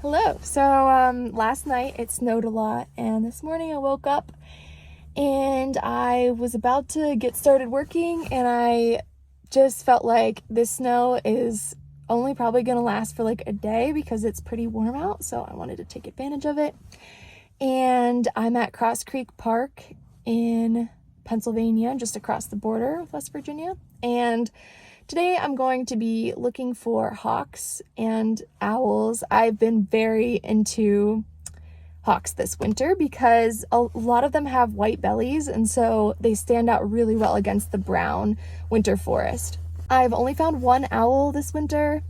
Hello. So last night it snowed a lot, and this morning I woke up and I was about to get started working, and I just felt like this snow is only probably going to last for like a day because it's pretty warm out, so I wanted to take advantage of it. And I'm at Cross Creek Park in Pennsylvania, just across the border with West Virginia, and today I'm going to be looking for hawks and owls. I've been very into hawks this winter because a lot of them have white bellies, and so they stand out really well against the brown winter forest. I've only found one owl this winter,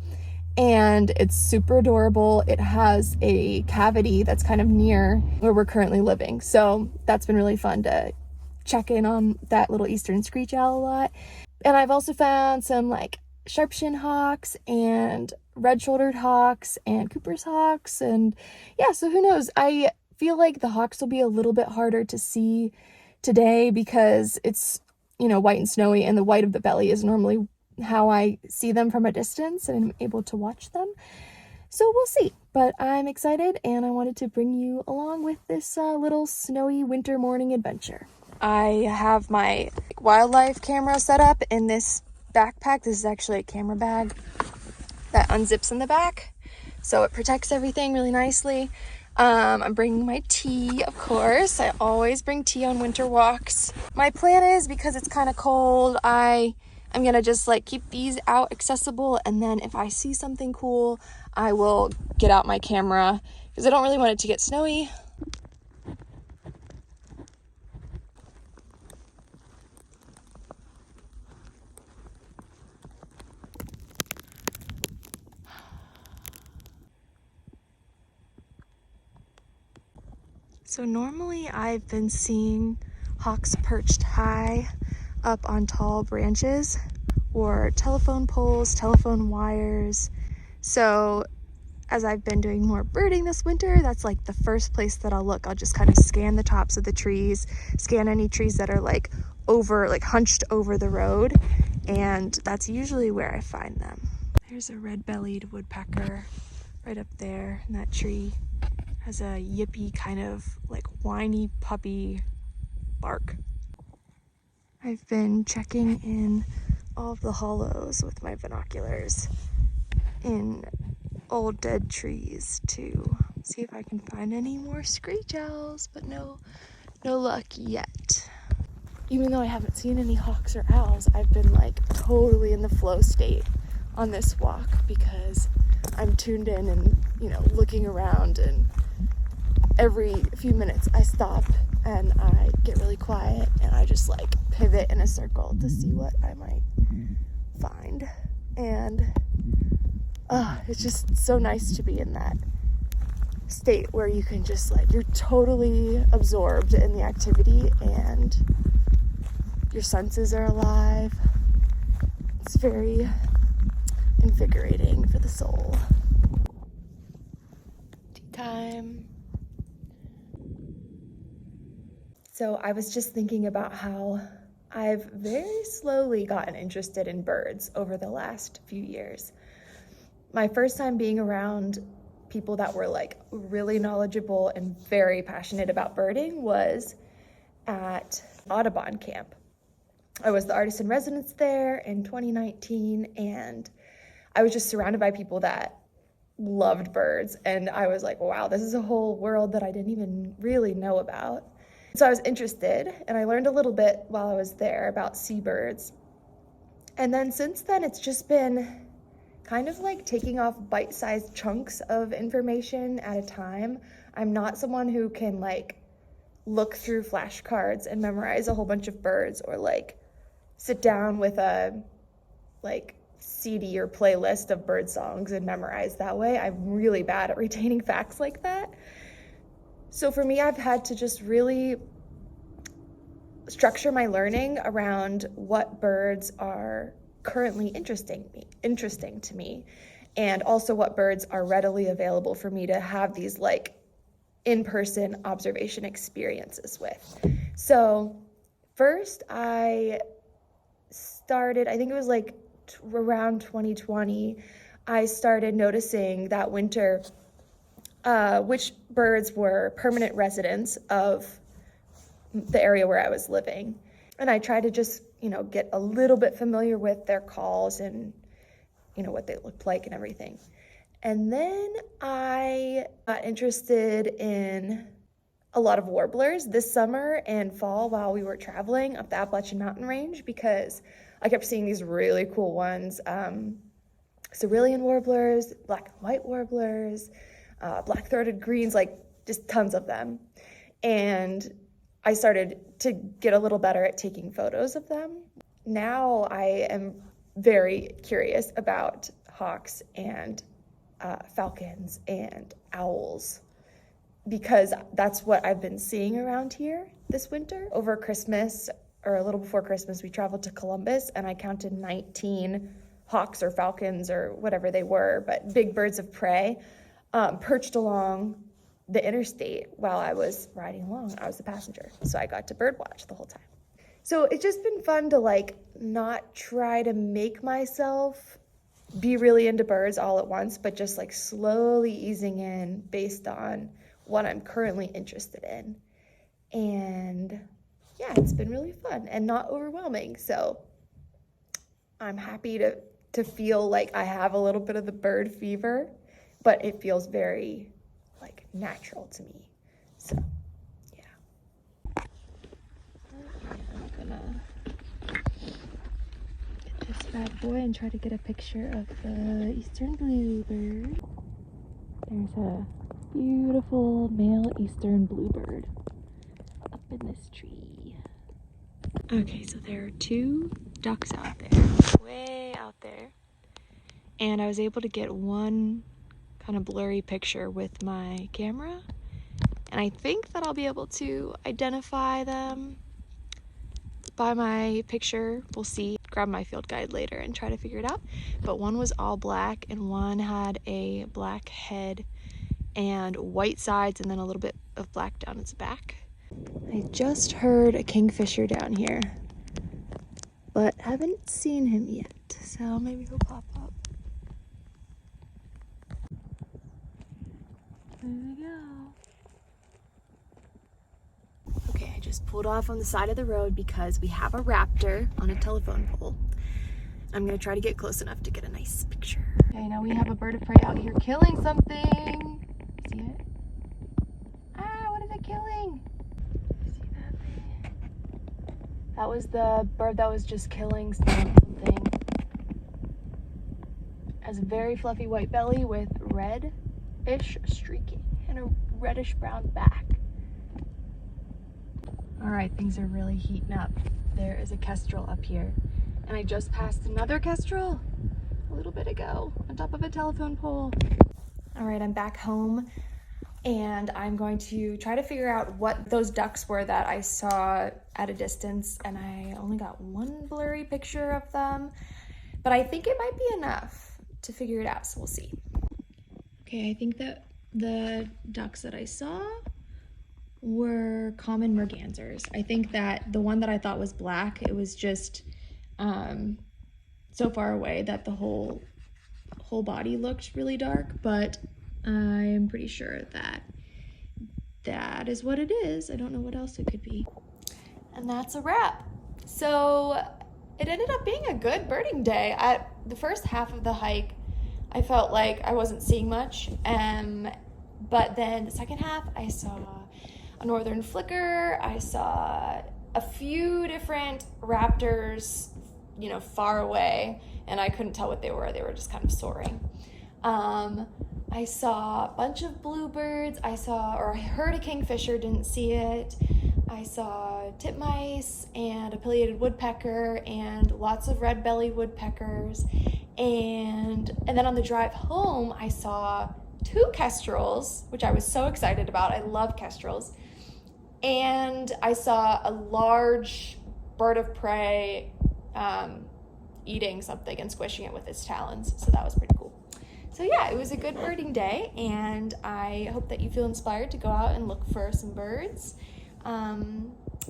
and it's super adorable. It has a cavity that's kind of near where we're currently living, so that's been really fun to check in on that little eastern screech owl a lot. And I've also found some like sharp-shinned hawks and red-shouldered hawks and Cooper's hawks, and yeah, so who knows. I feel like the hawks will be a little bit harder to see today because it's, white and snowy, and the white of the belly is normally how I see them from a distance and I'm able to watch them. So we'll see, but I'm excited and I wanted to bring you along with this little snowy winter morning adventure. I have my wildlife camera set up in this backpack. This is actually a camera bag that unzips in the back, so it protects everything really nicely. I'm bringing my tea, of course. I always bring tea on winter walks. My plan is, because it's kind of cold, I'm gonna just keep these out accessible, and then if I see something cool, I will get out my camera because I don't really want it to get snowy. So normally I've been seeing hawks perched high up on tall branches or telephone poles, telephone wires. So as I've been doing more birding this winter, that's the first place that I'll look. I'll just kind of scan the tops of the trees, scan any trees that are hunched over the road, and that's usually where I find them. There's a red-bellied woodpecker right up there in that tree. Has a yippy kind of whiny puppy bark. I've been checking in all of the hollows with my binoculars in old dead trees to see if I can find any more screech owls, but no luck yet. Even though I haven't seen any hawks or owls, I've been totally in the flow state on this walk because I'm tuned in and looking around, and every few minutes I stop and I get really quiet and I just pivot in a circle to see what I might find. And it's just so nice to be in that state where you can just you're totally absorbed in the activity and your senses are alive. It's very invigorating for the soul. Tea time. So I was just thinking about how I've very slowly gotten interested in birds over the last few years. My first time being around people that were really knowledgeable and very passionate about birding was at Audubon Camp. I was the artist in residence there in 2019, and I was just surrounded by people that loved birds, and I was wow, this is a whole world that I didn't even really know about. So I was interested, and I learned a little bit while I was there about seabirds. And then since then, it's just been kind of taking off bite-sized chunks of information at a time. I'm not someone who can look through flashcards and memorize a whole bunch of birds, or sit down with a CD or playlist of bird songs and memorize that way. I'm really bad at retaining facts like that. So for me, I've had to just really structure my learning around what birds are currently interesting to me, and also what birds are readily available for me to have these in-person observation experiences with. So first I started, I think it was around 2020, I started noticing that winter which birds were permanent residents of the area where I was living. And I tried to just, get a little bit familiar with their calls and, what they looked like and everything. And then I got interested in a lot of warblers this summer and fall while we were traveling up the Appalachian Mountain Range, because I kept seeing these really cool ones. Cerulean warblers, black and white warblers, black-throated greens, like just tons of them. And I started to get a little better at taking photos of them. Now I am very curious about hawks and falcons and owls, because that's what I've been seeing around here this winter. Over Christmas, or a little before Christmas, we traveled to Columbus and I counted 19 hawks or falcons or whatever they were, but big birds of prey, perched along the interstate while I was riding along. I was the passenger, so I got to birdwatch the whole time. So it's just been fun to not try to make myself be really into birds all at once, but just slowly easing in based on what I'm currently interested in. And yeah, it's been really fun and not overwhelming. So I'm happy to feel like I have a little bit of the bird fever, but it feels very natural to me. So yeah. I'm gonna get this bad boy and try to get a picture of the eastern bluebird. There's a beautiful male eastern bluebird up in this tree. Okay, so there are 2 ducks out there, way out there. And I was able to get one kind of blurry picture with my camera. And I think that I'll be able to identify them by my picture. We'll see. Grab my field guide later and try to figure it out. But one was all black and one had a black head and white sides and then a little bit of black down its back. I just heard a kingfisher down here, but haven't seen him yet, so maybe he'll pop up. There we go. Okay, I just pulled off on the side of the road because we have a raptor on a telephone pole. I'm gonna try to get close enough to get a nice picture. Okay, now we have a bird of prey out here killing something. See it? Ah, what is it killing? See that thing? That was the bird that was just killing something. Has a very fluffy white belly with red-ish streaking and a reddish brown back. All right, things are really heating up. There is a kestrel up here, and I just passed another kestrel a little bit ago on top of a telephone pole. All right, I'm back home, and I'm going to try to figure out what those ducks were that I saw at a distance, and I only got one blurry picture of them, but I think it might be enough to figure it out, so we'll see. Okay, I think that the ducks that I saw were common mergansers. I think that the one that I thought was black, it was just so far away that the whole body looked really dark, but I'm pretty sure that that is what it is. I don't know what else it could be. And that's a wrap. So it ended up being a good birding day. At the first half of the hike, I felt like I wasn't seeing much, but then the second half, I saw a northern flicker, I saw a few different raptors, far away, and I couldn't tell what they were just kind of soaring. I saw a bunch of bluebirds, I heard a kingfisher, didn't see it. I saw titmice and a pileated woodpecker and lots of red-bellied woodpeckers. And then on the drive home, I saw 2 kestrels, which I was so excited about. I love kestrels. And I saw a large bird of prey eating something and squishing it with its talons. So that was pretty cool. So yeah, it was a good birding day, and I hope that you feel inspired to go out and look for some birds.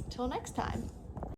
Till next time.